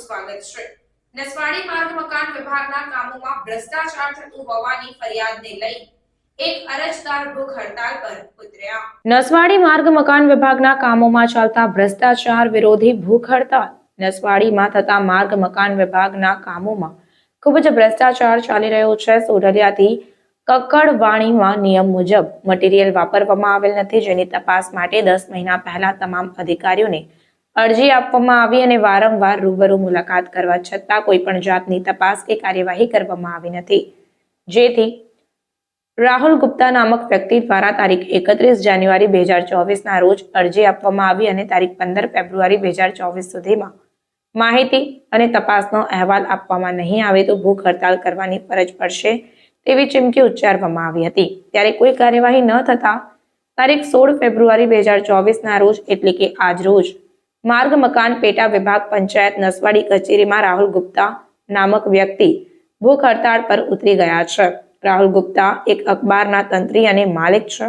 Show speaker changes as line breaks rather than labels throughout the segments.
સ્વાગત છે। નસવાડી માર્ગ મકાન વિભાગના કામોમાં ભ્રષ્ટાચાર થતું હોવાની ફરિયાદને લઈ એક અરજદાર ભૂખ હડતાલ પર ઉતર્યા। નસવાડી માર્ગ મકાન વિભાગના કામોમાં ચાલતા ભ્રષ્ટાચાર વિરોધી ભૂખ હડતાલ। નસવાડીમાં થતા માર્ગ મકાન વિભાગના કામોમાં ખૂબ જ ભ્રષ્ટાચાર ચાલી રહ્યો છે। સોઢલિયાથી કક્કડવાણીમાં નિયમ મુજબ મટીરીયલ વાપરવામાં આવેલ નથી, જેની તપાસ માટે 10 મહિના પહેલા તમામ અધિકારીઓને અરજી આપવામાં આવી અને વારંવાર રૂબરૂ મુલાકાત કરવા છતાં કોઈ પણ જાતની તપાસ કે કાર્યવાહી કરવામાં આવી નથી, જેથી રાહુલ ગુપ્તા નામક વ્યક્તિ દ્વારા તારીખ 31 જાન્યુઆરી 2024ના રોજ અરજી આપવામાં આવી અને તારીખ 15 ફેબ્રુઆરી 2024 સુધીમાં માહિતી અને તપાસનો અહેવાલ આપવામાં નહીં આવે તો ભૂખ હડતાલ કરવાની ફરજ પડશે તેવી ચીમકી ઉચ્ચારવામાં આવી હતી। ત્યારે કોઈ કાર્યવાહી ન થતા તારીખ 16 ફેબ્રુઆરી 2024ના રોજ એટલે કે આજ રોજ માર્ગ મકાન પેટા વિભાગ પંચાયત નસવાડી કચેરીમાં રાહુલ ગુપ્તા નામક વ્યક્તિ ભૂખ હડતાળ પર ઉતરી ગયા છે। રાહુલ ગુપ્તા એક અખબારના તંત્રી અને માલિક છે।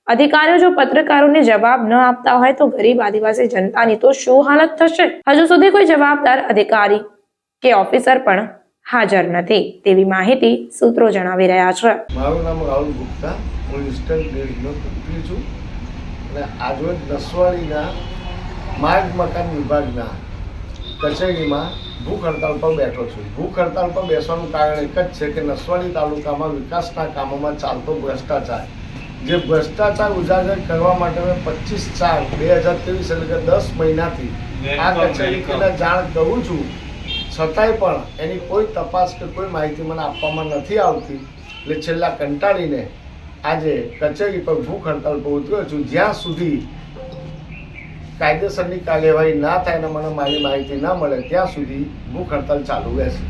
અધિકારીઓ જો પત્રકારોને જવાબ ન આપતા હોય તો ગરીબ આદિવાસી જનતાની તો શું હાલત થશે? હજુ સુધી કોઈ જવાબદાર અધિકારી કે ઓફિસર પણ હાજર નથી તેવી માહિતી સૂત્રો જણાવી રહ્યા છે।
મારું નામ રાહુલ ગુપ્તા, હું ઇન્સ્ટન્ટ ડેરીનો તંત્રી છું અને આજરોજ નસવાડીના માર્ગ મકાન વિભાગના કચેરીમાં ભૂખ હડતાલ પર બેઠો છું। ભૂખ હડતાલ પર બેસવાનું કારણ એક જ છે કે નસવાડી તાલુકામાં વિકાસના કામોમાં ચાલતો ભ્રષ્ટાચાર, જે ભ્રષ્ટાચાર ઉજાગર કરવા માટે મેં 25/4/2023 એટલે કે 10 મહિનાથી આ કચેરીને જાણ કરું છું, છતાંય પણ એની કોઈ તપાસ કે કોઈ માહિતી મને આપવામાં નથી આવતી। એટલે છેલ્લા કંટાળીને આજે કચેરી પર ભૂખ હડતાલ પર ઉતર્યો છું। જ્યાં સુધી કાયદેસરની કાર્યવાહી ના થાય અને મને મારી માહિતી ના મળે ત્યાં સુધી ભૂખ હડતાલ ચાલુ રહેશે।